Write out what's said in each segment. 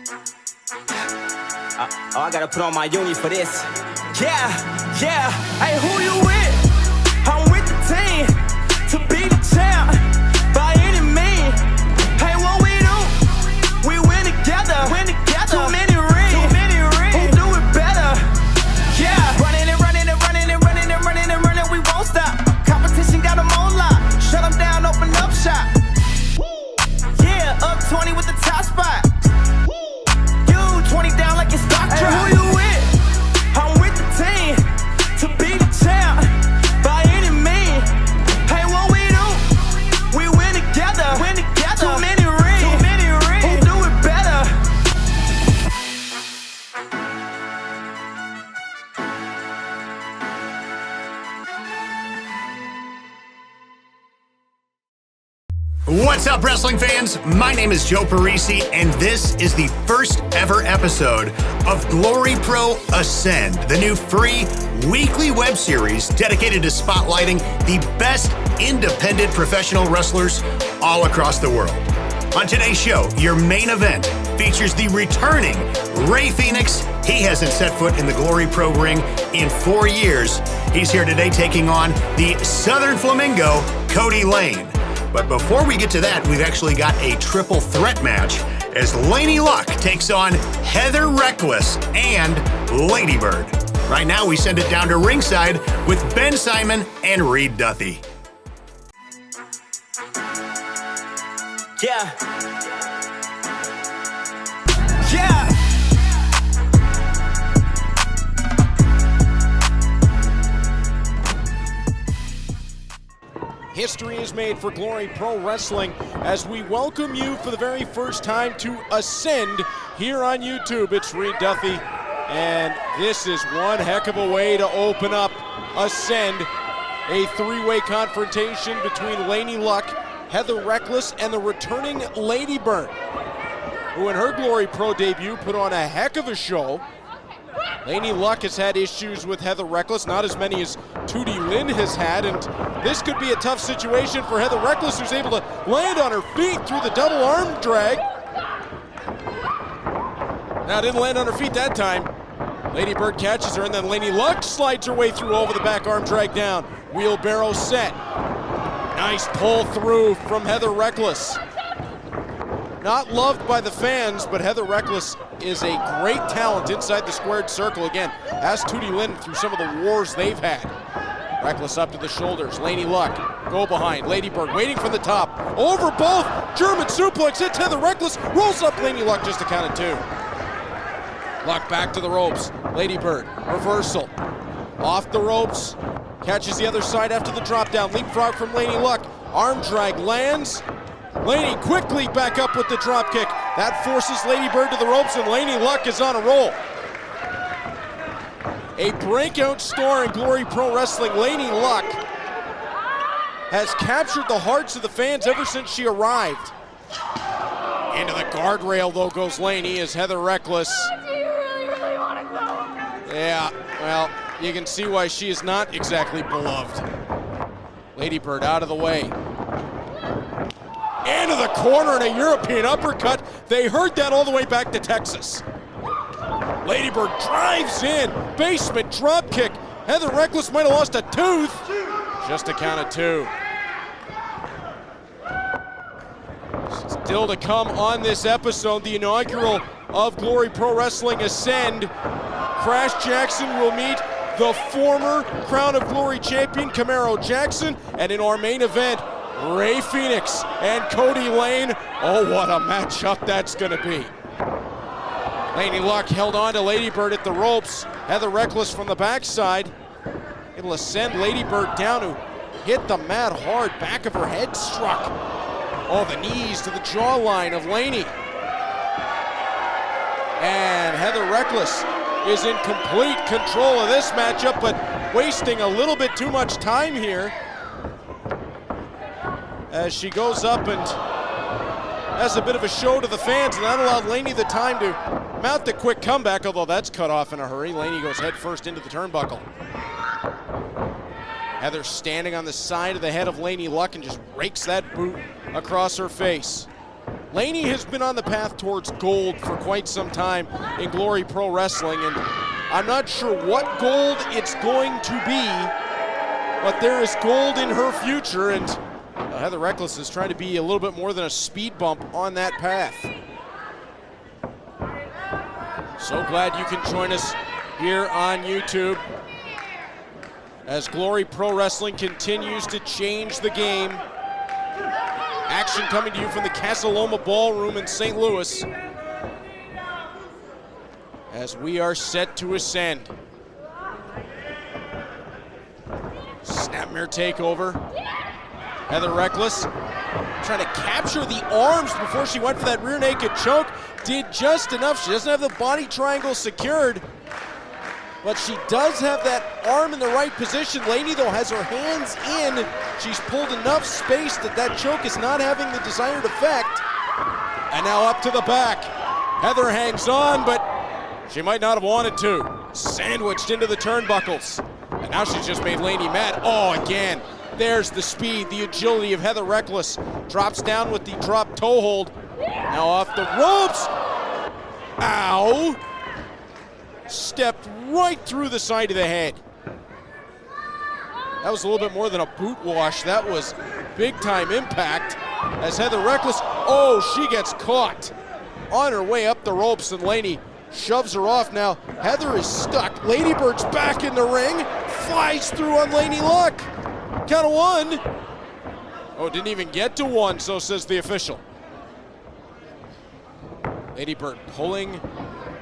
Oh, I gotta put on my uni for this. Yeah. Hey, who you with? I'm with the team to be the champ by any means. Hey, what we do? We win together. Too many rings. Who do it better? Yeah. Running, we won't stop. Competition got them on lock. Shut them down, open up shop. Yeah, up 20 with the top spot. 20 down like it's stock drop. Hey, who you with? I'm with the team to be the champ by any means. Hey, what we do? We win together. Too many rings. Who do it better? What's up, wrestling fans? My name is Joe Parisi, and this is the first ever episode of Glory Pro Ascend, the new free weekly web series dedicated to spotlighting the best independent professional wrestlers all across the world. On today's show, your main event features the returning Rey Fenix. He hasn't set foot in the Glory Pro ring in 4 years. He's here today taking on the Southern Flamingo, Cody Lane. But before we get to that, we've actually got a triple threat match as Laynie Luck takes on Heather Reckless and Lady Bird. Right now, we send it down to ringside with Ben Simon and Reed Duthie. Yeah. History is made for Glory Pro Wrestling as we welcome you for the very first time to Ascend here on YouTube. It's Reed Duthie, and this is one heck of a way to open up Ascend, a three-way confrontation between Laynie Luck, Heather Reckless, and the returning Lady Bird, who in her Glory Pro debut put on a heck of a show. Laynie Luck has had issues with Heather Reckless, not as many as Tootie Lynn has had, and this could be a tough situation for Heather Reckless, who's able to land on her feet through the double arm drag. Now, didn't land on her feet that time. Lady Bird catches her, and then Laynie Luck slides her way through over the back arm drag down. Wheelbarrow set. Nice pull through from Heather Reckless. Not loved by the fans, but Heather Reckless is a great talent inside the squared circle. Again, ask Tootie Lynn through some of the wars they've had. Reckless up to the shoulders. Laynie Luck, go behind. Lady Bird waiting from the top. Over both. German suplex hits Heather Reckless. Rolls up Laynie Luck, just a count of 2. Luck back to the ropes. Lady Bird, reversal. Off the ropes. Catches the other side after the drop down. Leapfrog from Laynie Luck. Arm drag lands. Laynie quickly back up with the drop kick. That forces Lady Bird to the ropes, and Laynie Luck is on a roll. A breakout star in Glory Pro Wrestling, Laynie Luck has captured the hearts of the fans ever since she arrived. Into the guardrail, though, goes Laynie as Heather Reckless. Do you really want to go? Yeah, well, you can see why she is not exactly beloved. Lady Bird out of the way. Into the corner and a European uppercut. They heard that all the way back to Texas. Lady Bird drives in. Basement drop kick. Heather Reckless might have lost a tooth. Just a count of 2. Still to come on this episode, the inaugural of Glory Pro Wrestling Ascend. Crash Jaxon will meet the former Crown of Glory champion Camaro Jaxon, and in our main event, Rey Fenix and Cody Lane. Oh, what a matchup that's gonna be. Laynie Luck held on to Lady Bird at the ropes. Heather Reckless from the backside. Able to send Lady Bird down, who hit the mat hard. Back of her head struck. Oh, the knees to the jawline of Laynie. And Heather Reckless is in complete control of this matchup, but wasting a little bit too much time here as she goes up and has a bit of a show to the fans, and that allowed Laynie the time to mount the quick comeback, although that's cut off in a hurry. Laynie goes head first into the turnbuckle. Heather standing on the side of the head of Laynie Luck and just rakes that boot across her face. Laynie has been on the path towards gold for quite some time in Glory Pro Wrestling, and I'm not sure what gold it's going to be, but there is gold in her future, and Heather Reckless is trying to be a little bit more than a speed bump on that path. So glad you can join us here on YouTube as Glory Pro Wrestling continues to change the game. Action coming to you from the Casa Loma Ballroom in St. Louis as we are set to ascend. Snapmare takeover. Heather Reckless trying to capture the arms before she went for that rear naked choke. Did just enough. She doesn't have the body triangle secured, but she does have that arm in the right position. Laynie, though, has her hands in. She's pulled enough space that that choke is not having the desired effect. And now up to the back. Heather hangs on, but she might not have wanted to. Sandwiched into the turnbuckles. And now she's just made Laynie mad. Oh, again. There's the speed, the agility of Heather Reckless. Drops down with the drop toe hold. Now off the ropes. Ow. Stepped right through the side of the head. That was a little bit more than a boot wash. That was big time impact as Heather Reckless, oh, she gets caught on her way up the ropes, and Laynie shoves her off. Now Heather is stuck. Lady Bird's back in the ring, flies through on Laynie Luck. Count of one. Oh, didn't even get to one, so says the official. Lady Bird pulling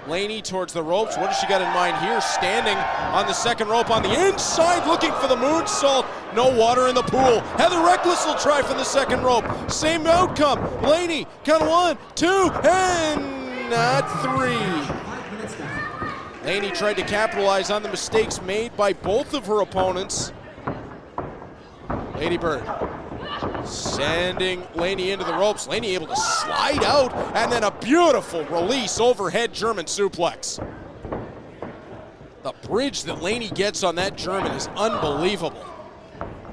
Laynie towards the ropes. What does she got in mind here? Standing on the second rope on the inside, looking for the moonsault. No water in the pool. Heather Reckless will try from the second rope. Same outcome. Laynie, count of 1, 2, and not 3. Laynie tried to capitalize on the mistakes made by both of her opponents. Lady Bird sending Laynie into the ropes. Laynie able to slide out, and then a beautiful release overhead German suplex. The bridge that Laynie gets on that German is unbelievable.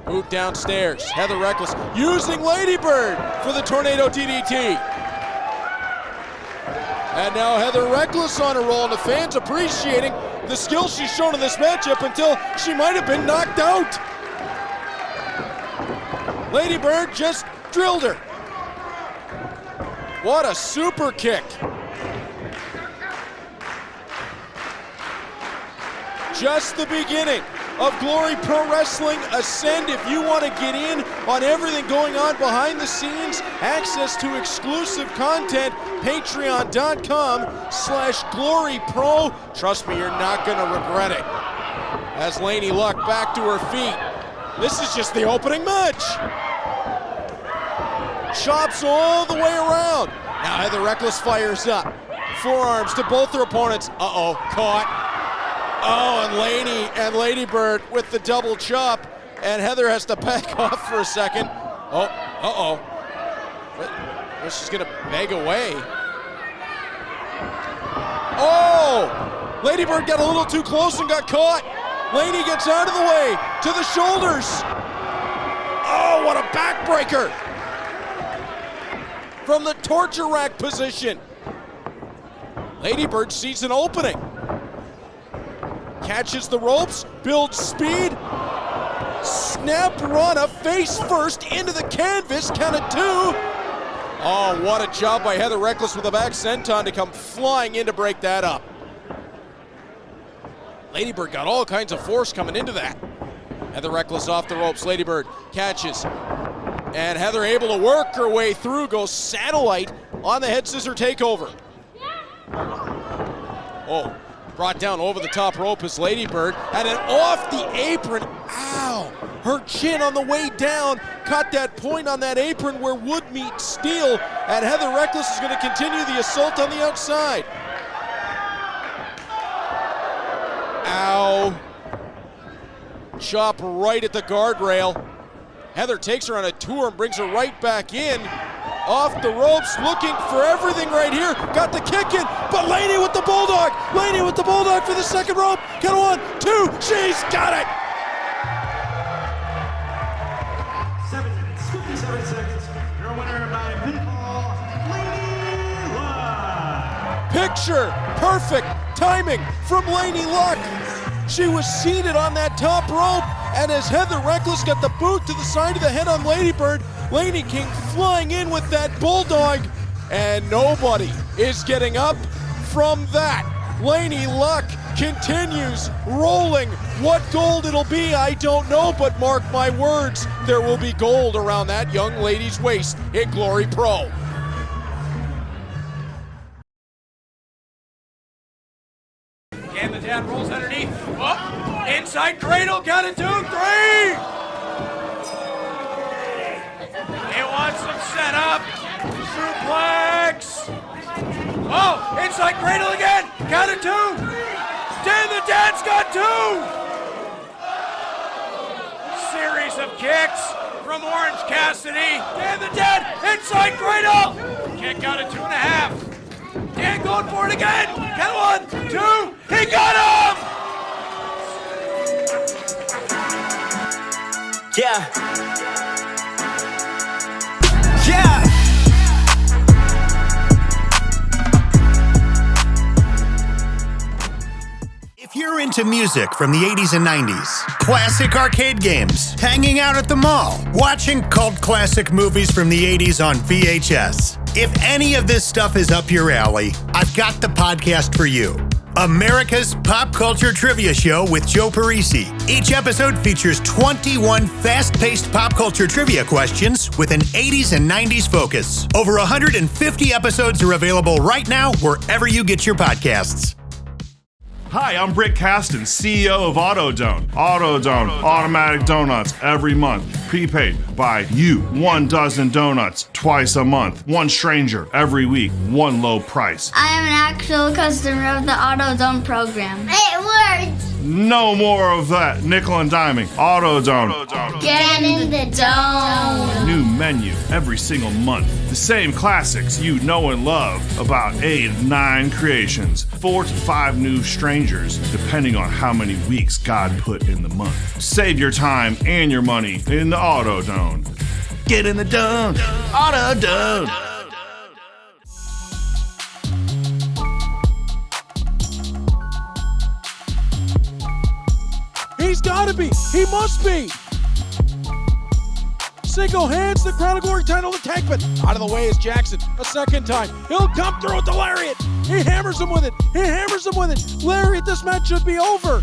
Boot downstairs. Heather Reckless using Lady Bird for the Tornado DDT. And now Heather Reckless on a roll, and the fans appreciating the skill she's shown in this matchup until she might have been knocked out. Lady Bird just drilled her. What a super kick. Just the beginning of Glory Pro Wrestling Ascend. If you want to get in on everything going on behind the scenes, access to exclusive content, patreon.com/GloryPro. Trust me, you're not going to regret it. As Laynie Luck back to her feet. This is just the opening match. Chops all the way around. Now Heather Reckless fires up. Forearms to both her opponents. Uh-oh, caught. Oh, and Laynie and Lady Bird with the double chop. And Heather has to back off for a second. Oh, uh-oh. Well, she's gonna beg away. Oh! Lady Bird got a little too close and got caught. Laynie gets out of the way, to the shoulders. Oh, what a backbreaker. From the torture rack position. Lady Bird sees an opening. Catches the ropes, builds speed. Snap run, a face first into the canvas, count of 2. Oh, what a job by Heather Reckless with a back senton to come flying in to break that up. Lady Bird got all kinds of force coming into that. Heather Reckless off the ropes. Lady Bird catches. And Heather able to work her way through, goes satellite on the head scissor takeover. Oh, brought down over the top rope is Lady Bird. And then off the apron. Ow! Her chin on the way down caught that point on that apron where wood meets steel. And Heather Reckless is going to continue the assault on the outside. Ow. Chop right at the guardrail. Heather takes her on a tour and brings her right back in. Off the ropes, looking for everything right here. Got the kick in, but Laynie with the bulldog. Laynie with the bulldog for the second rope. Count of 1, 2, she's got it. 7 minutes, 57 seconds. Your winner by pinfall, Laynie. Picture perfect timing from Laynie Luck. She was seated on that top rope, and as Heather Reckless got the boot to the side of the head on Lady Bird, Laynie came flying in with that bulldog, and nobody is getting up from that. Laynie Luck continues rolling. What gold it'll be, I don't know, but mark my words, there will be gold around that young lady's waist in Glory Pro. And the dad rolls underneath. Oh, inside cradle, count it 2, 3. He wants some setup. Suplex. Oh, inside cradle again. Count it 2. Dan the dad's got 2. Series of kicks from Orange Cassidy. Dan the dad, inside cradle. Kick out at 2.5. Dan going for it again. Count 1, 2. He got him! Yeah. Yeah. If you're into music from the 80s and 90s, classic arcade games, hanging out at the mall, watching cult classic movies from the 80s on VHS, if any of this stuff is up your alley, I've got the podcast for you. America's Pop Culture Trivia Show with Joe Parisi. Each episode features 21 fast-paced pop culture trivia questions with an 80s and 90s focus. Over 150 episodes are available right now wherever you get your podcasts. Hi, I'm Britt Caston, CEO of AutoDone. AutoDone, automatic donuts every month, prepaid by you. 1 dozen donuts twice a month. 1 stranger every week. 1 low price. I am an actual customer of the AutoZone program. It works! No more of that nickel and diming. AutoDone. Get in the dome! New menu every single month. The same classics you know and love. About 8 to 9 creations. 4 to 5 new strangers, depending on how many weeks God put in the month. Save your time and your money in the AutoDone. Get in the dome. AutoDone. He's gotta be! He must be! Single hands the Crown of Glory title to Tankman. Out of the way is Jaxon. A second time. He'll come through with the lariat. He hammers him with it. He hammers him with it. Lariat, this match should be over.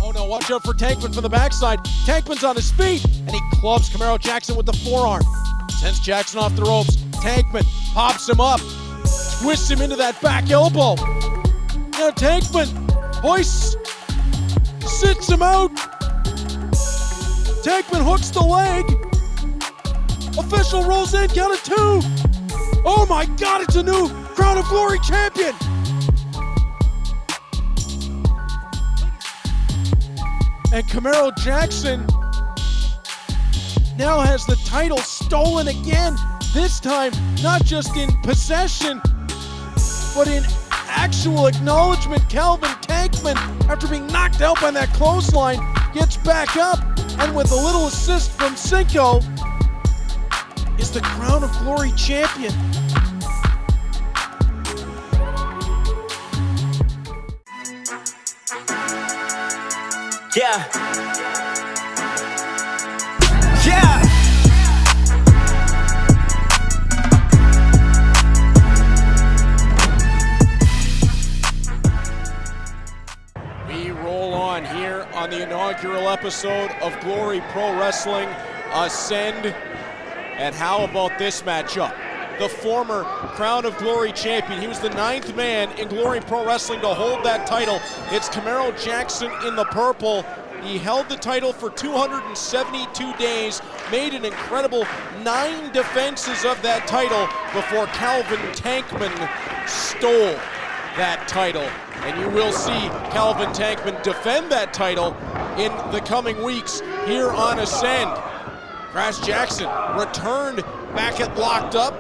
Oh no, watch out for Tankman from the backside. Tankman's on his feet, and he clubs Camaro Jaxon with the forearm. Sends Jaxon off the ropes. Tankman pops him up. Twists him into that back elbow. Now Tankman hoists, sits him out. Tankman hooks the leg. Official rolls in, count of 2. Oh my God, it's a new Crown of Glory champion. And Camaro Jaxon now has the title stolen again. This time, not just in possession, but in actual acknowledgement. Calvin Tankman, after being knocked out by that clothesline, gets back up, and with a little assist from Cinco, is the Crown of Glory champion. Yeah. Yeah. We roll on here on the inaugural episode of Glory Pro Wrestling Ascend. And how about this matchup? The former Crown of Glory champion. He was the 9th man in Glory Pro Wrestling to hold that title. It's Camaro Jaxon in the purple. He held the title for 272 days, made an incredible 9 defenses of that title before Calvin Tankman stole that title. And you will see Calvin Tankman defend that title in the coming weeks here on Ascend. Crash Jaxon returned back at Locked Up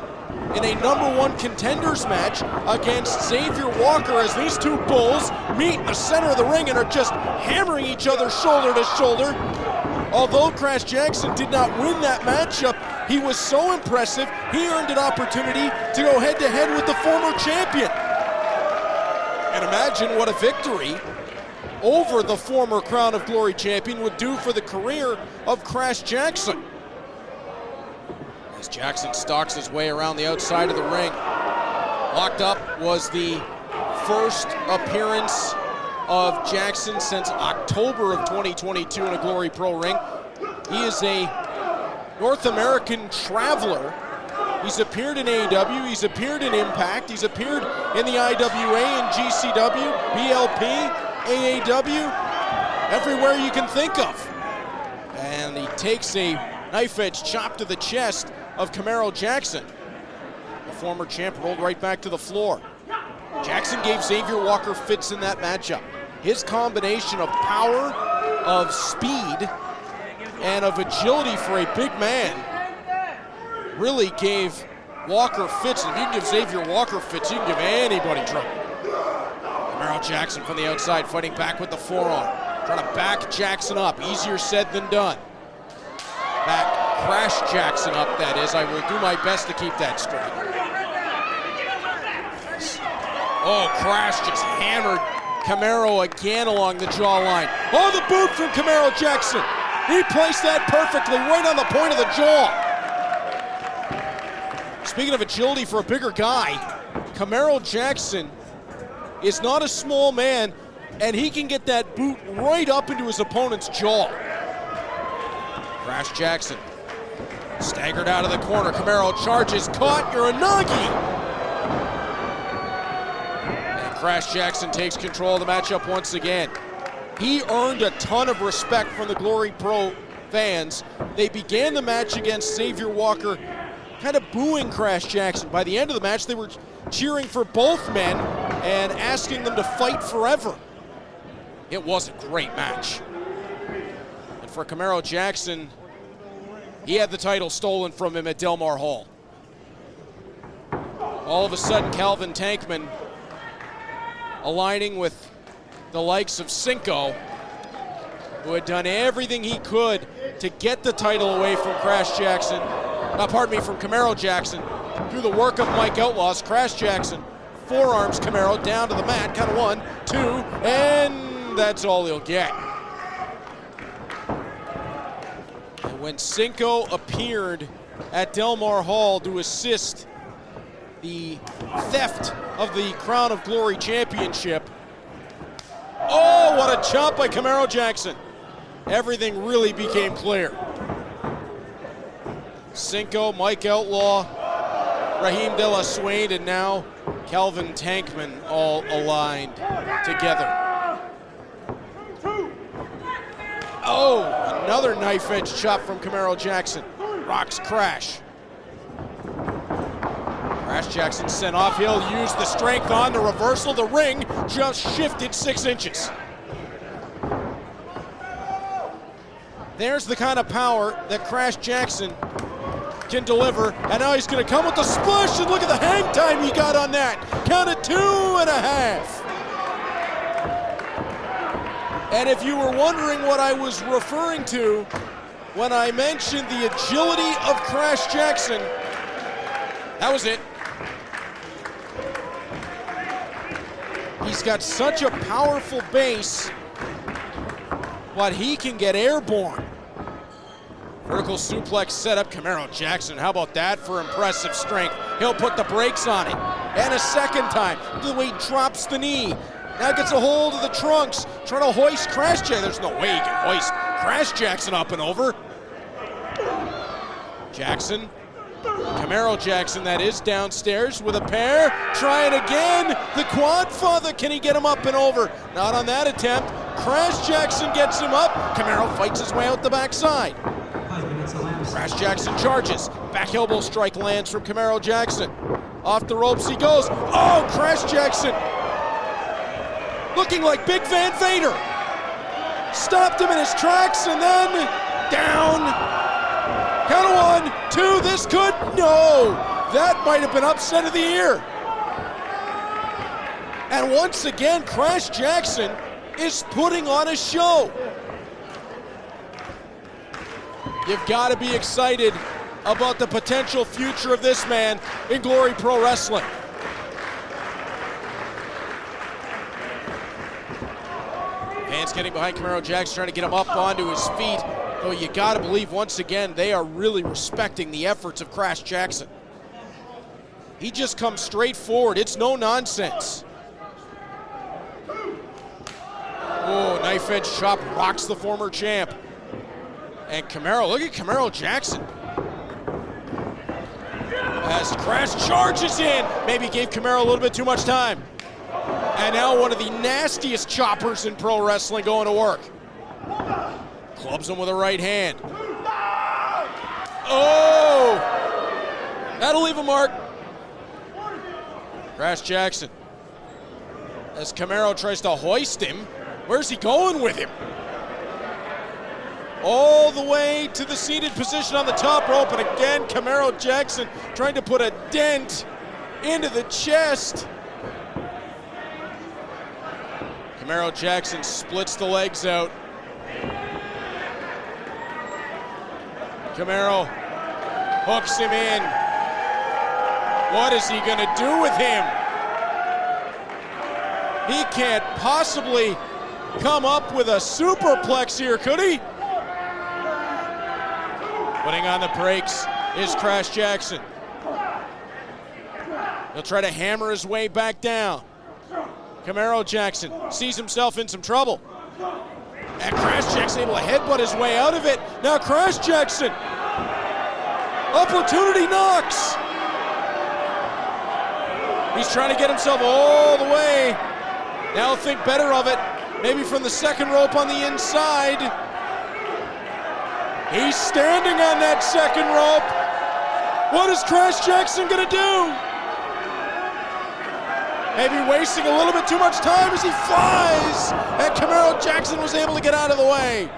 in a #1 contenders match against Xavier Walker as these two bulls meet in the center of the ring and are just hammering each other shoulder to shoulder. Although Crash Jaxon did not win that matchup, he was so impressive, he earned an opportunity to go head-to-head with the former champion. And imagine what a victory over the former Crown of Glory champion would do for the career of Crash Jaxon. As Jaxon stalks his way around the outside of the ring. Locked up was the first appearance of Jaxon since October of 2022 in a Glory Pro ring. He is a North American traveler. He's appeared in AEW, he's appeared in Impact, he's appeared in the IWA and GCW, BLP, AAW, everywhere you can think of. And he takes a knife-edge chop to the chest of Camaro Jaxon. The former champ rolled right back to the floor. Jaxon gave Xavier Walker fits in that matchup. His combination of power, of speed, and of agility for a big man really gave Walker fits. And if you can give Xavier Walker fits, you can give anybody trouble. Camaro Jaxon from the outside, fighting back with the forearm. Trying to back Jaxon up. Easier said than done. Back Crash Jaxon up, that is. I will do my best to keep that straight. Oh, Crash just hammered Camaro again along the jawline. Oh, the boot from Camaro Jaxon. He placed that perfectly right on the point of the jaw. Speaking of agility for a bigger guy, Camaro Jaxon is not a small man, and he can get that boot right up into his opponent's jaw. Crash Jaxon staggered out of the corner. Camaro charges, caught, Uranagi. And Crash Jaxon takes control of the matchup once again. He earned a ton of respect from the Glory Pro fans. They began the match against Xavier Walker kind of booing Crash Jaxon. By the end of the match, they were cheering for both men and asking them to fight forever. It was a great match. And for Camaro Jaxon, he had the title stolen from him at Del Mar Hall. All of a sudden, Calvin Tankman aligning with the likes of Cinco, who had done everything he could to get the title away from Crash Jaxon. From Camaro Jaxon. Through the work of Mike Outlaws, Crash Jaxon forearms Camaro down to the mat. Count of 1, 2, and that's all he'll get. And when Cinco appeared at Del Mar Hall to assist the theft of the Crown of Glory Championship, oh, what a chop by Camaro Jaxon. Everything really became clear. Cinco, Mike Outlaw, Raheem De La Suede, and now Calvin Tankman all aligned together. Oh, another knife edge chop from Camaro Jaxon. Rocks Crash. Crash Jaxon sent off. He'll use the strength on the reversal. The ring just shifted 6 inches. There's the kind of power that Crash Jaxon can deliver, and now he's going to come with the splash, and look at the hang time he got on that. Count of 2.5. And if you were wondering what I was referring to when I mentioned the agility of Crash Jaxon, that was it. He's got such a powerful base, but he can get airborne. Vertical suplex set up. Camaro Jaxon, how about that for impressive strength? He'll put the brakes on it. And a second time, the way he drops the knee. Now gets a hold of the trunks, trying to hoist Crash Jaxon. There's no way he can hoist Crash Jaxon up and over. Jaxon, Camaro Jaxon, that is, downstairs with a pair. Trying again, the quad father. Can he get him up and over? Not on that attempt. Crash Jaxon gets him up. Camaro fights his way out the backside. Crash Jaxon charges. Back elbow strike lands from Camaro Jaxon. Off the ropes he goes. Oh, Crash Jaxon, looking like Big Van Vader. Stopped him in his tracks and then down. Count of 1, 2, this could, no. That might have been upset of the year. And once again, Crash Jaxon is putting on a show. You've got to be excited about the potential future of this man in Glory Pro Wrestling. Fans getting behind Camaro Jaxon, trying to get him up onto his feet. Though you gotta believe, once again, they are really respecting the efforts of Crash Jaxon. He just comes straight forward. It's no nonsense. Oh, knife edge chop rocks the former champ. And Camaro, look at Camaro Jaxon. As Crash charges in, maybe gave Camaro a little bit too much time. And now one of the nastiest choppers in pro wrestling going to work. Clubs him with a right hand. Oh! That'll leave a mark. Crash Jaxon. As Camaro tries to hoist him, where's he going with him? All the way to the seated position on the top rope, and again, Camaro Jaxon trying to put a dent into the chest. Camaro Jaxon splits the legs out. Camaro hooks him in. What is he gonna do with him? He can't possibly come up with a superplex here, could he? Putting on the brakes is Crash Jaxon. He'll try to hammer his way back down. Camaro Jaxon sees himself in some trouble. And Crash Jaxon able to headbutt his way out of it. Now Crash Jaxon. Opportunity knocks. He's trying to get himself all the way. Now think better of it. Maybe from the second rope on the inside. He's standing on that second rope. What is Crash Jaxon gonna do? Maybe wasting a little bit too much time as he flies. And Camaro Jaxon was able to get out of the way.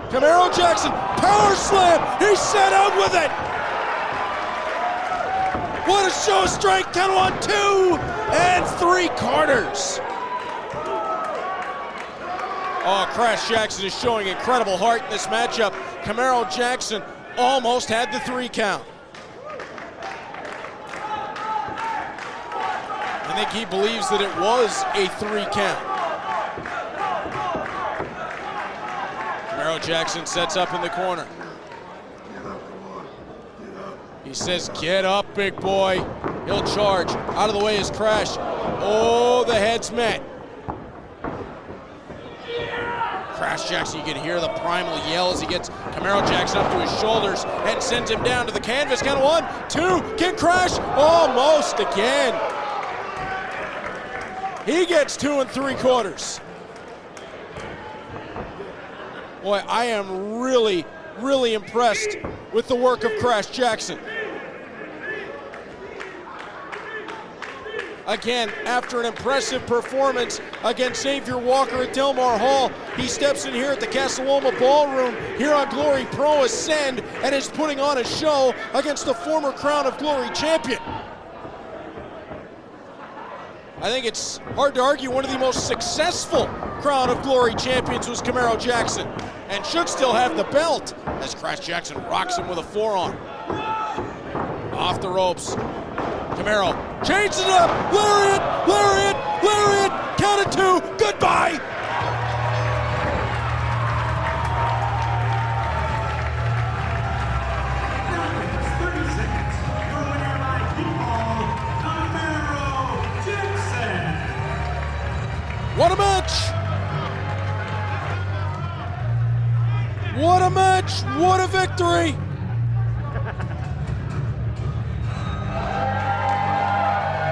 Camaro Jaxon, power slam. He's set out with it. What a show of strength. 10-1, 2 and 3 quarters. Oh, Crash Jaxon is showing incredible heart in this matchup. Camaro Jaxon almost had the 3 count. I think he believes that it was a 3 count. Camaro Jaxon sets up in the corner. He says, get up, big boy. He'll charge. Out of the way is Crash. Oh, the heads met. Crash Jaxon, you can hear the primal yell as he gets Camaro Jaxon up to his shoulders and sends him down to the canvas. Count of 1, 2, can Crash? Almost again. He gets 2 3/4. Boy, I am really, really impressed with the work of Crash Jaxon. Again, after an impressive performance against Xavier Walker at Delmar Hall, he steps in here at the Casaloma Ballroom here on Glory Pro Ascend and is putting on a show against the former Crown of Glory champion. I think it's hard to argue one of the most successful Crown of Glory champions was Camaro Jaxon, and should still have the belt as Crash Jaxon rocks him with a forearm. Off the ropes. Camaro changes it up. Lariat, lariat, lariat. Count of 2. Goodbye. What a match! What a match! What a victory!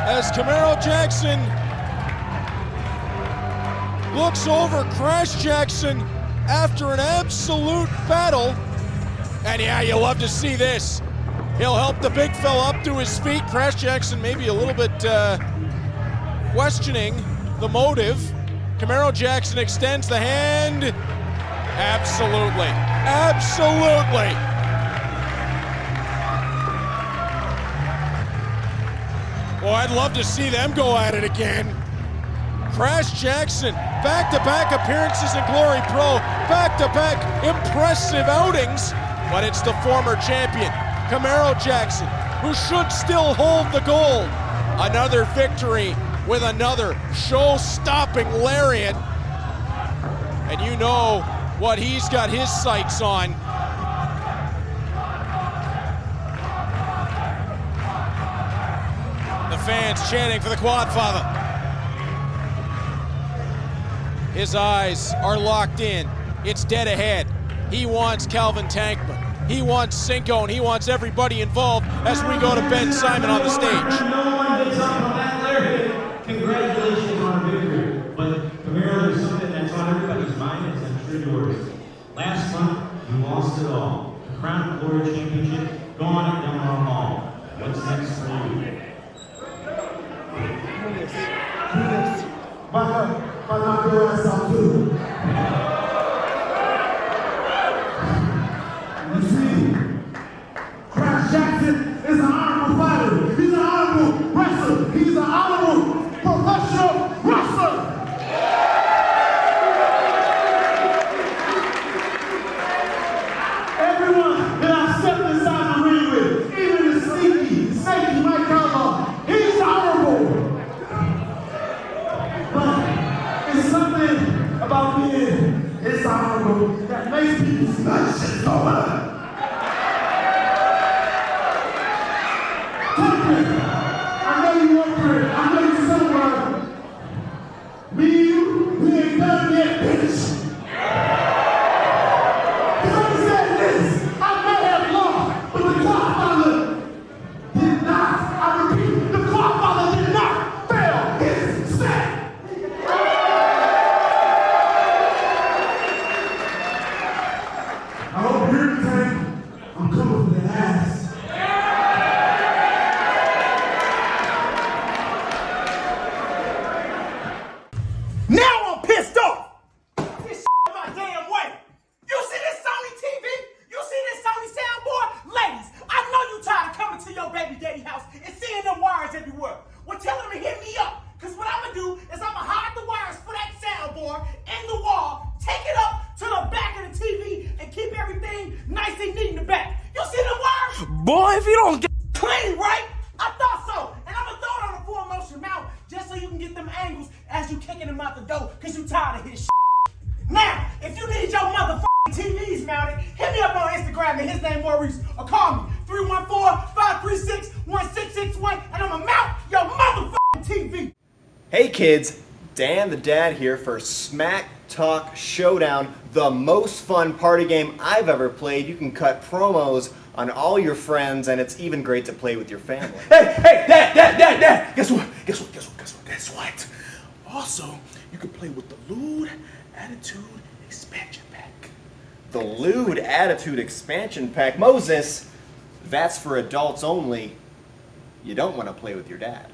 As Camaro Jaxon looks over Crash Jaxon after an absolute battle. And yeah, you love to see this. He'll help the big fella up to his feet. Crash Jaxon maybe a little bit questioning the motive. Camaro Jaxon extends the hand. Absolutely. Absolutely. Boy, I'd love to see them go at it again. Crash Jaxon, back-to-back appearances in Glory Pro, back-to-back impressive outings, but it's the former champion, Camaro Jaxon, who should still hold the gold. Another victory with another show-stopping lariat and you know what he's got his sights on. The fans chanting for the Quadfather. His eyes are locked in. It's dead ahead. He wants Calvin Tankman. He wants Cinco, and he wants everybody involved as we go to Ben Simon on the stage. Congratulations on a victory, but Camaro, there's something that's on everybody's mind, and I'm sure yours. Last month, you lost it all. The Crown Glory Championship, gone at Delmar Hall. What's next for you? But not doing myself too. You see, Jaxon is an honorable fighter. He's an honorable wrestler. He's an honorable professional wrestler. Everyone that I stepped inside the ring with, even the snaky Mike Calvo, he's honorable. But it's something about being dishonorable that makes people smell shit so much. I know you work for it. I know you somewhere. Me and you, we ain't done yet, bitch. Because understand this, I may have lost, but the Godfather did not. I repeat, the Godfather did not fail his set. I hope you're the time I'm coming for the ass. Now I'm pissed off! This shit my damn way! You see this Sony TV? You see this Sony soundboard? Ladies, I know you tired of coming to your baby daddy house and seeing them wires everywhere. Well, tell them to hit me up, because what I'm going to do is I'm going to hide the wires for that soundboard in the wall, take it up to the back of the TV, and keep everything nice and neat in the back. You see the wires? Boy, if you don't get clean, right? I thought so. And I'm going to throw it on a full motion mount just so you can get them angles as you kicking them out the door because you tired of his shit. Now, if you need your motherfucking TVs mounted, hit me up on Instagram and his name Maurice, or call me 314-536-1661 and I'm going to mount your motherfucking TV. Hey kids, Dan the Dad here for Smack Talk Showdown, the most fun party game I've ever played. You can cut promos on all your friends, and it's even great to play with your family. Hey, Dad, guess what? Also, you can play with the Lewd Attitude Expansion Pack. The Lewd Attitude Expansion Pack. Moses, that's for adults only. You don't want to play with your dad.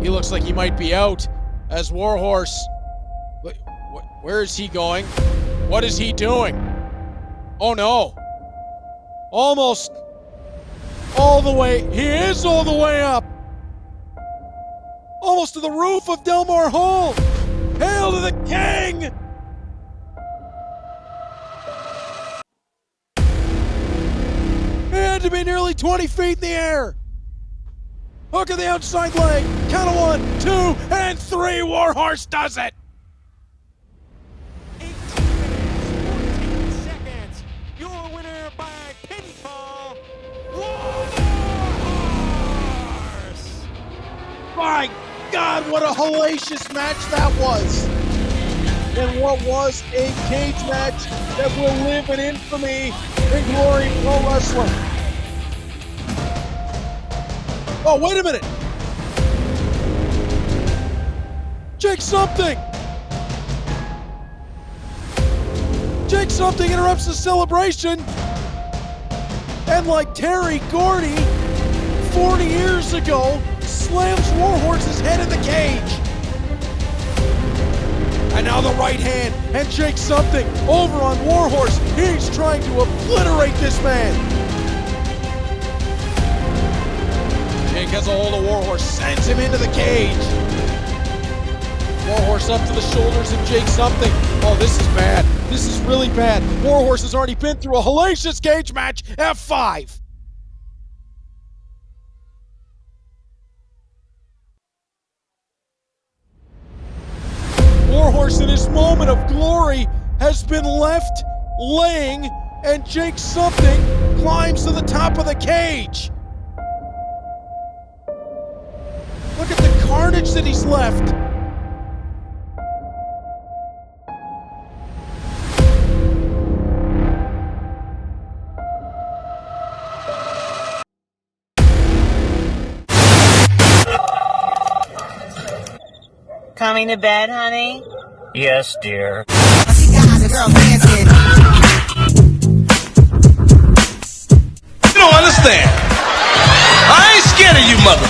He looks like he might be out as Warhorse. Where is he going? What is he doing? Oh no. Almost all the way. He is all the way up. Almost to the roof of Delmar Hall. Hail to the king! He had to be nearly 20 feet in the air. Hook of the outside leg. Count of 1, 2, and 3. Warhorse does it. 18 minutes, 14 seconds. Your winner by pinfall, Warhorse. My God, what a hellacious match that was. And what was a cage match that will live in infamy in Glory Pro Wrestling. Oh, wait a minute. Jake Something. Jake Something interrupts the celebration. And like Terry Gordy 40 years ago, slams Warhorse's head in the cage. And now the right hand, and Jake Something over on Warhorse. He's trying to obliterate this man. Jake has a hold of Warhorse, sends him into the cage. Warhorse up to the shoulders of Jake Something. Oh, this is bad. This is really bad. Warhorse has already been through a hellacious cage match. F5. Warhorse in his moment of glory has been left laying, and Jake Something climbs to the top of the cage. Look at the carnage that he's left. Coming to bed, honey? Yes, dear. You don't understand. I ain't scared of you, mother.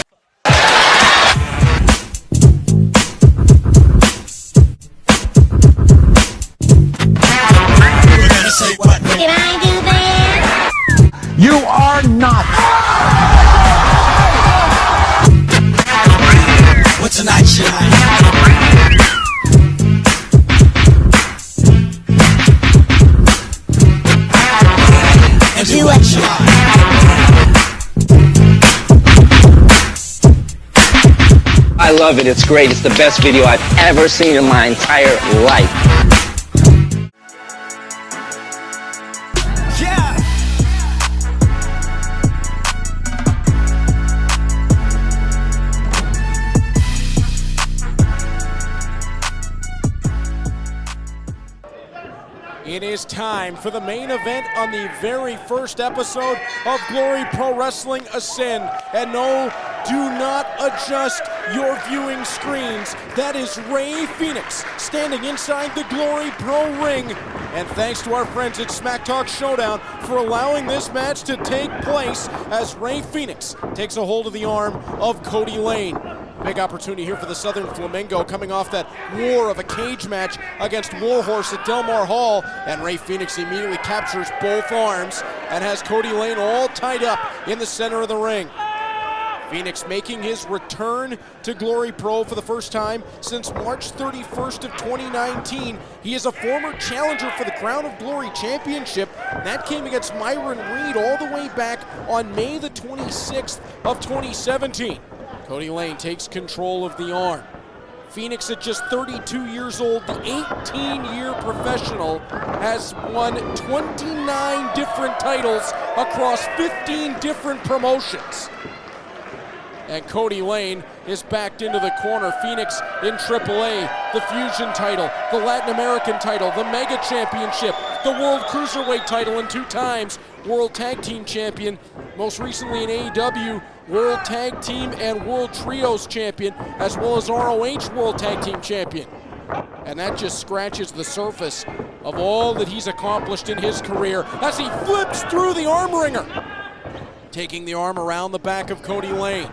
Can I do that? You are not. What's tonight, shine? Do it. I love it. It's great. It's the best video I've ever seen in my entire life. Yeah. It is time for the main event on the very first episode of Glory Pro Wrestling Ascend. And no, do not adjust your viewing screens. That is Rey Fenix standing inside the Glory Pro ring. And thanks to our friends at Smack Talk Showdown for allowing this match to take place as Rey Fenix takes a hold of the arm of Cody Lane. Big opportunity here for the Southern Flamingo coming off that war of a cage match against Warhorse at Del Mar Hall. And Rey Fenix immediately captures both arms and has Cody Lane all tied up in the center of the ring. Fenix making his return to Glory Pro for the first time since March 31st of 2019. He is a former challenger for the Crown of Glory Championship. That came against Myron Reed all the way back on May the 26th of 2017. Cody Lane takes control of the arm. Fenix, at just 32 years old, the 18-year professional, has won 29 different titles across 15 different promotions. And Cody Lane is backed into the corner. Fenix in AAA, the Fusion title, the Latin American title, the Mega Championship, the World Cruiserweight title, and 2 times World Tag Team Champion. Most recently in AEW, World Tag Team and World Trios Champion, as well as ROH World Tag Team Champion. And that just scratches the surface of all that he's accomplished in his career as he flips through the arm ringer, taking the arm around the back of Cody Lane.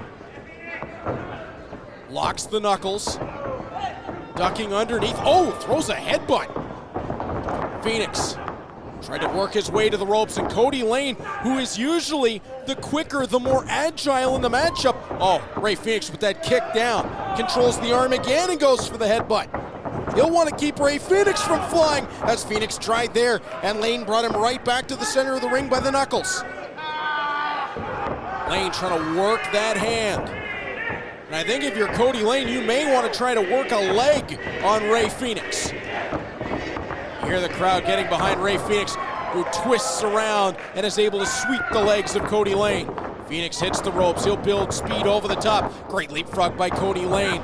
Locks the knuckles, ducking underneath. Oh, throws a headbutt. Fenix tried to work his way to the ropes, and Cody Lane, who is usually the quicker, the more agile in the matchup. Oh, Rey Fenix with that kick down, controls the arm again and goes for the headbutt. He'll want to keep Rey Fenix from flying, as Fenix tried there, and Lane brought him right back to the center of the ring by the knuckles. Lane trying to work that hand. And I think if you're Cody Lane, you may want to try to work a leg on Rey Fenix. You hear the crowd getting behind Rey Fenix, who twists around and is able to sweep the legs of Cody Lane. Fenix hits the ropes. He'll build speed over the top. Great leapfrog by Cody Lane.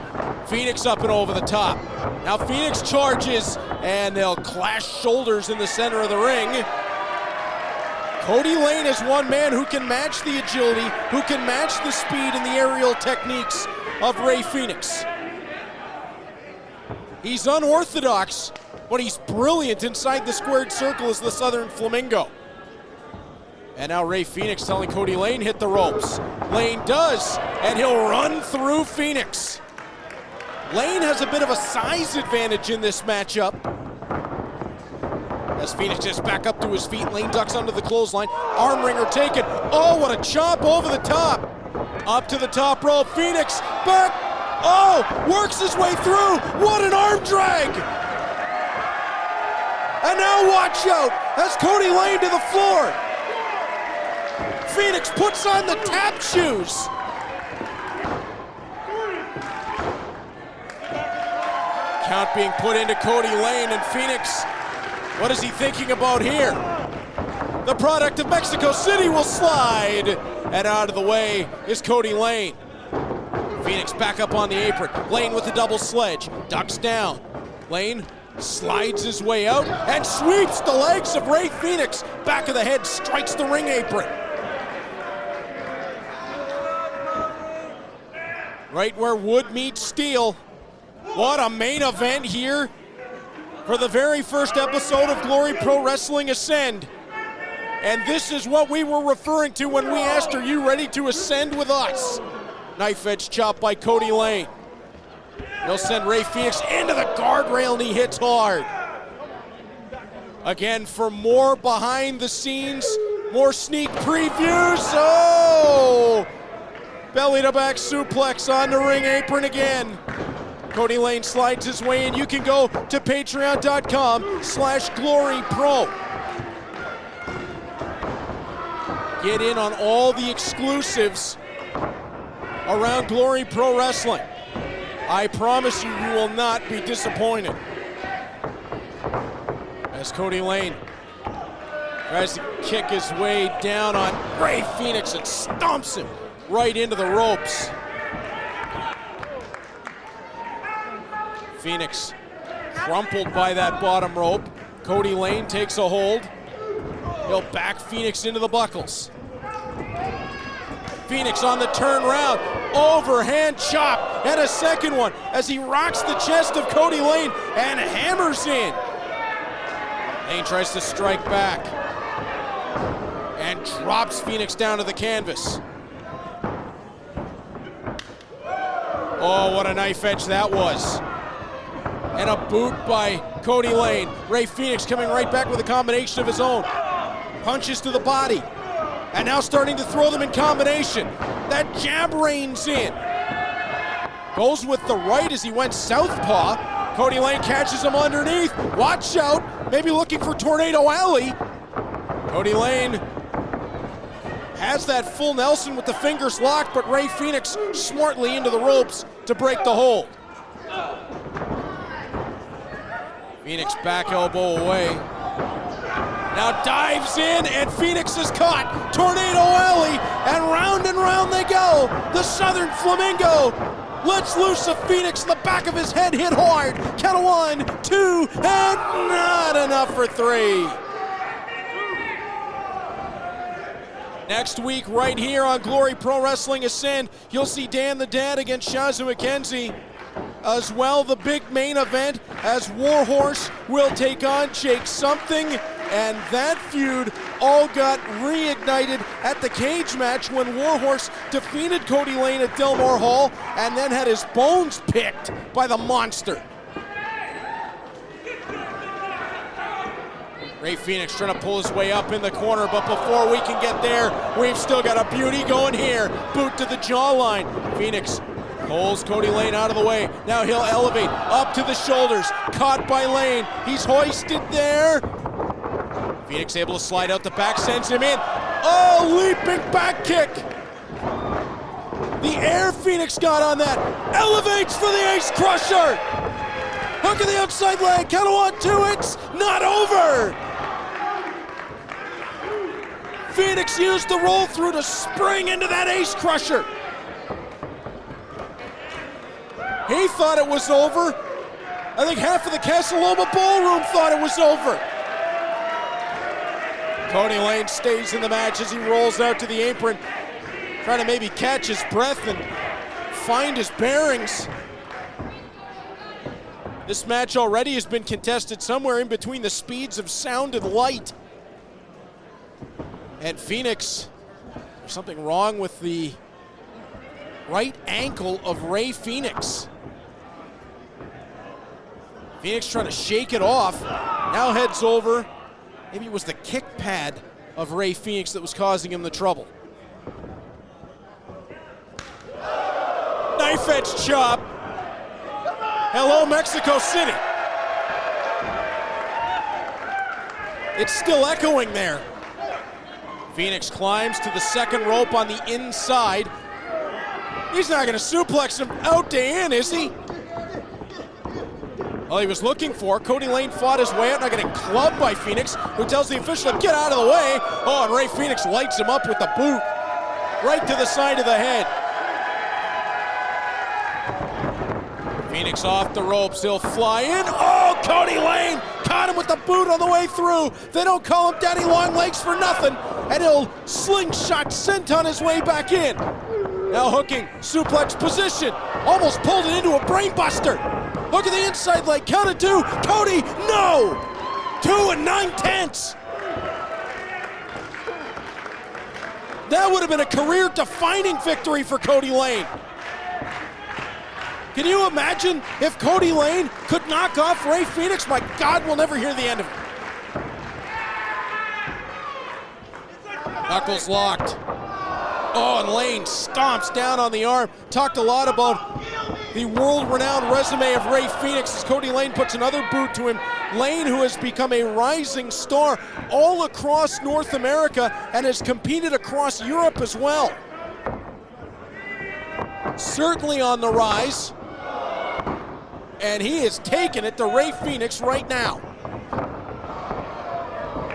Fenix up and over the top. Now Fenix charges, and they'll clash shoulders in the center of the ring. Cody Lane is one man who can match the agility, who can match the speed and the aerial techniques of Rey Fenix. He's unorthodox, but he's brilliant inside the squared circle as the Southern Flamingo. And now Rey Fenix telling Cody Lane, hit the ropes. Lane does, and he'll run through Fenix. Lane has a bit of a size advantage in this matchup. As Fenix is back up to his feet, Lane ducks under the clothesline. Arm wringer taken. Oh, what a chop over the top. Up to the top rope. Fenix back. Oh, works his way through. What an arm drag. And now watch out as Cody Lane to the floor. Fenix puts on the tap shoes. Count being put into Cody Lane, and Fenix, what is he thinking about here? The product of Mexico City will slide, and out of the way is Cody Lane. Fenix back up on the apron. Lane with the double sledge, ducks down. Lane slides his way out and sweeps the legs of Rey Fenix. Back of the head, strikes the ring apron. Right where wood meets steel. What a main event here for the very first episode of Glory Pro Wrestling Ascend. And this is what we were referring to when we asked, are you ready to ascend with us? Knife edge chop by Cody Lane. He'll send Rey Fenix into the guardrail, and he hits hard. Again, for more behind the scenes, more sneak previews. Oh! Belly to back suplex on the ring apron again. Cody Lane slides his way in. You can go to patreon.com/glorypro. Get in on all the exclusives around Glory Pro Wrestling. I promise you, you will not be disappointed. As Cody Lane tries to kick his way down on Rey Fenix and stomps him right into the ropes. Fenix crumpled by that bottom rope. Cody Lane takes a hold. He'll back Fenix into the buckles. Fenix on the turnaround, overhand chop, and a second one as he rocks the chest of Cody Lane and hammers in. Lane tries to strike back and drops Fenix down to the canvas. Oh, what a knife edge that was. And a boot by Cody Lane. Rey Fenix coming right back with a combination of his own. Punches to the body. And now starting to throw them in combination. That jab reins in. Goes with the right as he went southpaw. Cody Lane catches him underneath. Watch out. Maybe looking for Tornado Alley. Cody Lane has that full Nelson with the fingers locked, but Rey Fenix smartly into the ropes to break the hold. Fenix back elbow away. Now dives in, and Fenix is caught. Tornado Alley, and round they go. The Southern Flamingo lets loose of Fenix. The back of his head hit hard. Count of 1, 2, and not enough for 3. Next week, right here on Glory Pro Wrestling Ascend, you'll see Dan the Dad against Shazza McKenzie. As well, the big main event as Warhorse will take on Jake Something, and that feud all got reignited at the cage match when Warhorse defeated Cody Lane at Delmore Hall and then had his bones picked by the Monster. Rey Fenix trying to pull his way up in the corner, but before we can get there, we've still got a beauty going here. Boot to the jawline. Fenix pulls Cody Lane out of the way. Now he'll elevate up to the shoulders. Caught by Lane. He's hoisted there. Fenix able to slide out the back, sends him in. Oh, leaping back kick. The air Fenix got on that. Elevates for the Ace Crusher. Hook of the outside leg. Count of 1, 2. It's not over. Fenix used the roll through to spring into that Ace Crusher. He thought it was over. I think half of the Casa Loma Ballroom thought it was over. Cody Lane stays in the match as he rolls out to the apron, trying to maybe catch his breath and find his bearings. This match already has been contested somewhere in between the speeds of sound and light. And Fenix, there's something wrong with the right ankle of Rey Fenix. Fenix trying to shake it off. Now heads over. Maybe it was the kick pad of Rey Fenix that was causing him the trouble. Knife edge chop. Hello, Mexico City. It's still echoing there. Fenix climbs to the second rope on the inside. He's not going to suplex him out to in, is he? All he was looking for, Cody Laynie fought his way out, now getting clubbed by Fenix, who tells the official to get out of the way. Oh, and Rey Fenix lights him up with the boot right to the side of the head. Fenix off the ropes, he'll fly in. Oh, Cody Laynie caught him with the boot on the way through. They don't call him Daddy Long Legs for nothing, and he'll slingshot senton his way back in. Now hooking, suplex position, almost pulled it into a brain buster. Hook at the inside leg, count of 2, Cody, no! 2 9/10. That would have been a career-defining victory for Cody Laynie. Can you imagine if Cody Laynie could knock off Rey Fenix? My God, we'll never hear the end of it. Knuckles locked. Oh, and Laynie stomps down on the arm. Talked a lot about the world-renowned resume of Rey Fenix as Cody Laynie puts another boot to him. Laynie, who has become a rising star all across North America and has competed across Europe as well. Certainly on the rise. And he is taking it to Rey Fenix right now.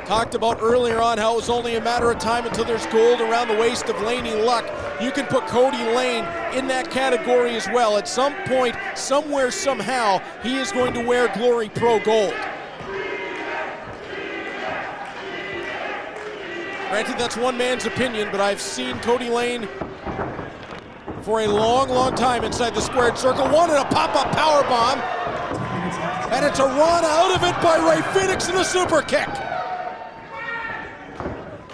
Talked about earlier on how it was only a matter of time until there's gold around the waist of Laynie Luck. You can put Cody Laynie in that category as well. At some point, somewhere, somehow, he is going to wear Glory Pro gold. Granted, that's one man's opinion, but I've seen Cody Laynie for a long, long time inside the squared circle. Wanted a pop-up powerbomb, and it's a run out of it by Rey Fenix in a super kick.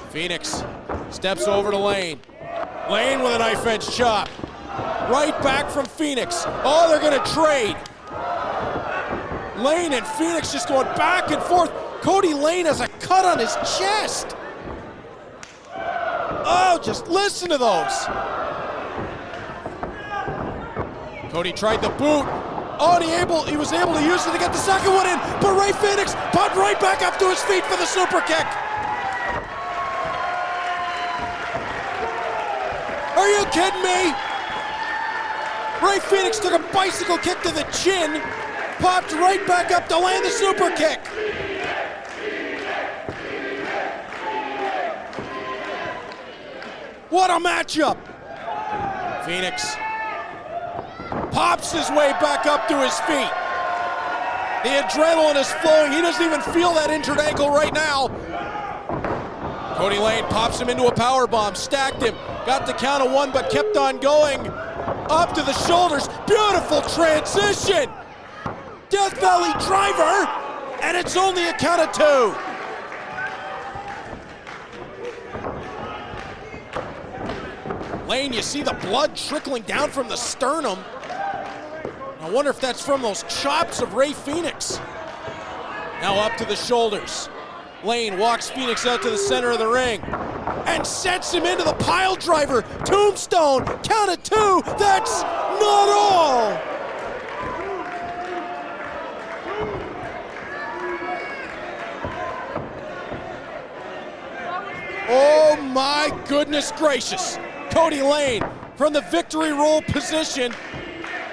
Fenix steps over to Laynie. Laynie with a knife-edge chop. Right back from Fenix. Oh, they're gonna trade. Laynie and Fenix just going back and forth. Cody Laynie has a cut on his chest. Oh, just listen to those. Cody tried the boot. Oh, and he was able to use it to get the second one in, but Rey Fenix popped right back up to his feet for the super kick. Are you kidding me? Rey Fenix took a bicycle kick to the chin, popped right back up to land the super kick. What a matchup. Fenix pops his way back up to his feet. The adrenaline is flowing. He doesn't even feel that injured ankle right now. Cody Laynie pops him into a powerbomb, stacked him, got the count of 1, but kept on going. Up to the shoulders, beautiful transition. Death Valley driver, and it's only a count of 2. Laynie, you see the blood trickling down from the sternum. I wonder if that's from those chops of Rey Fenix. Now up to the shoulders. Laynie walks Fenix out to the center of the ring and sets him into the pile driver. Tombstone, count of 2. That's not all. Oh my goodness gracious. Cody Laynie from the victory roll position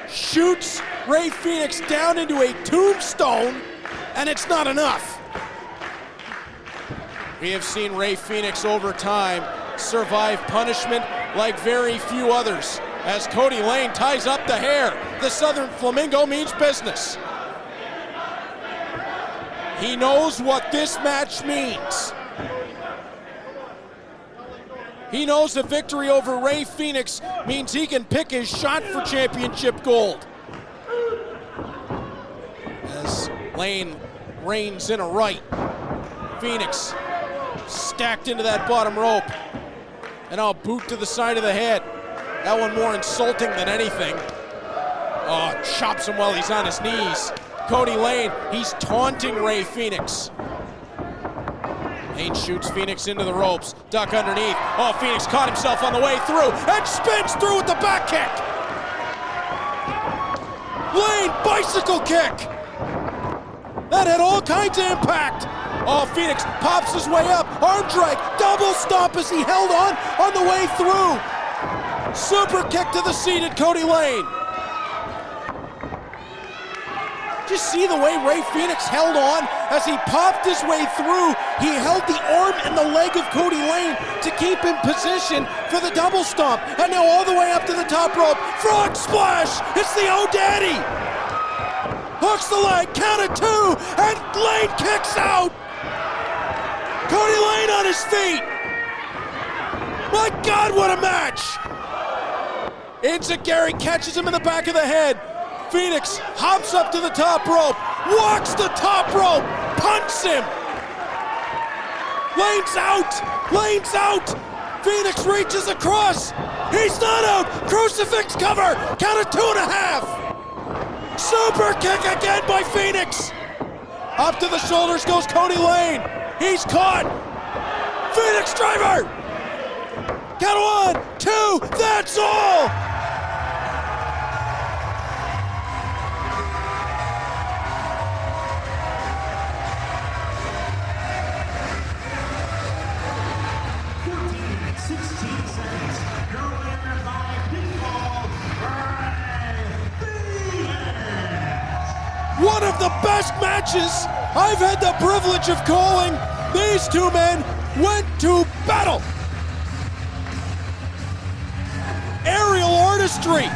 shoots Rey Fenix down into a tombstone, and it's not enough. We have seen Rey Fenix over time survive punishment like very few others. As Cody Laynie ties up the hair, the Southern Flamingo means business. He knows what this match means. He knows a victory over Rey Fenix means he can pick his shot for championship gold. As Laynie reins in a right, Fenix stacked into that bottom rope. And now a boot to the side of the head. That one more insulting than anything. Oh, chops him while he's on his knees. Cody Laynie, he's taunting Rey Fenix. Laynie shoots Fenix into the ropes, duck underneath. Oh, Fenix caught himself on the way through and spins through with the back kick. Laynie, bicycle kick. That had all kinds of impact. Oh, Fenix pops his way up, arm drag, double stomp as he held on the way through. Super kick to the seated Cody Laynie. Just see the way Rey Fenix held on as he popped his way through. He held the arm and the leg of Cody Lane to keep in position for the double stomp. And now all the way up to the top rope. Frog splash! It's the O'Daddy! Hooks the leg, count of 2, and Lane kicks out! Cody Lane on his feet! My God, what a match! Gary catches him in the back of the head. Fenix hops up to the top rope, walks the top rope, punches him. Lane's out, Lane's out. Fenix reaches across. He's not out. Crucifix cover, count of 2.5. Super kick again by Fenix. Up to the shoulders goes Cody Lane. He's caught. Phoenix driver. Count of 1, 2, that's all. One of the best matches I've had the privilege of calling. These two men went to battle. Aerial artistry,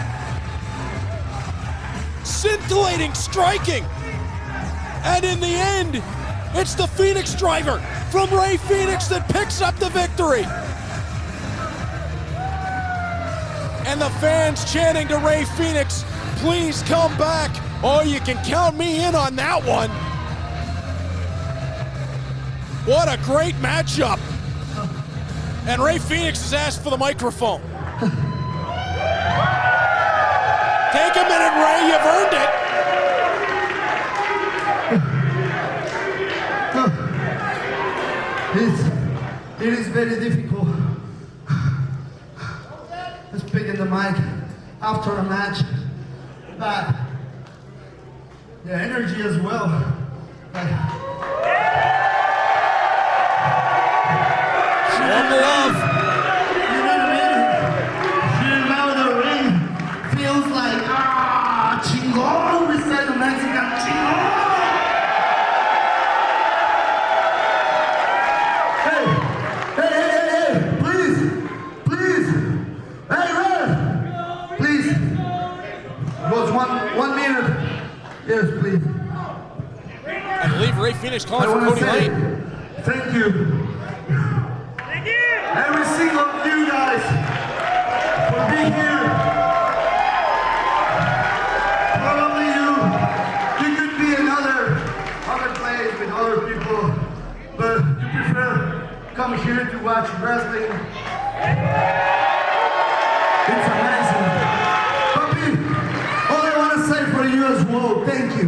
scintillating striking, and in the end, it's the Phoenix driver from Rey Fenix that picks up the victory. And the fans chanting to Rey Fenix, please come back. Oh, you can count me in on that one. What a great matchup. And Rey Fenix has asked for the microphone. Take a minute, Rey, you've earned it. It is very difficult. Speaking the mic after a match, but the energy as well. Show them the love. You know what I mean? You know the ring feels like chingón. We say the Mexican chingón. Hey, please. Hey, Red, please. Goes 1 minute. Yes, please. I believe Rey Fenix calling for Cody Lane. Thank you. Every single of you guys for being here. Probably you could be other place with other people, but you prefer come here to watch wrestling. It's amazing. Papi, all I want to say for you as well, thank you.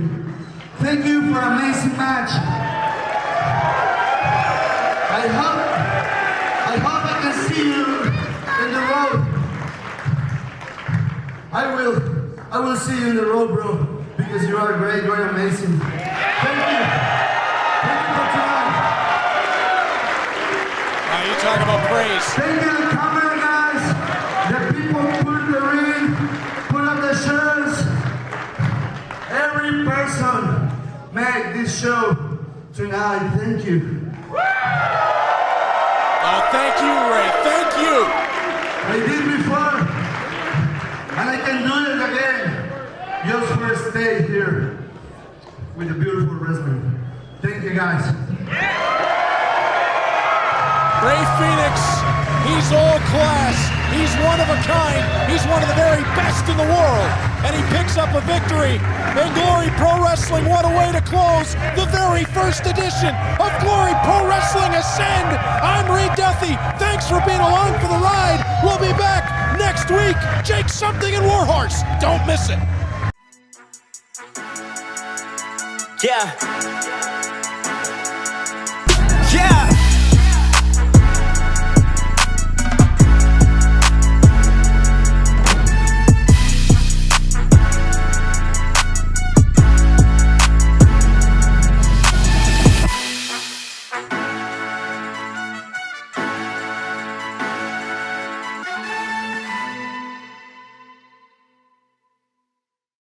Thank you for an amazing match. I hope I can see you in the road. I will see you in the road, bro, because you are great, you are amazing. Thank you. Thank you for tonight. You talk about praise. Thank you, the camera guys, the people who put in the ring, put up the shirts. Every person made this show tonight. Thank you. Oh, thank you, Rey. Thank you. I did before, and I can do it again. Just for stay here with the beautiful wrestling. Thank you, guys. Rey Fenix, he's all class. He's one of a kind. He's one of the very best in the world. And he picks up a victory in Glory Pro Wrestling. What a way to close the very first edition of Glory Pro Wrestling Ascend. I'm Reed Duffy. Thanks for being along for the ride. We'll be back next week. Jake Something and Warhorse. Don't miss it. Yeah.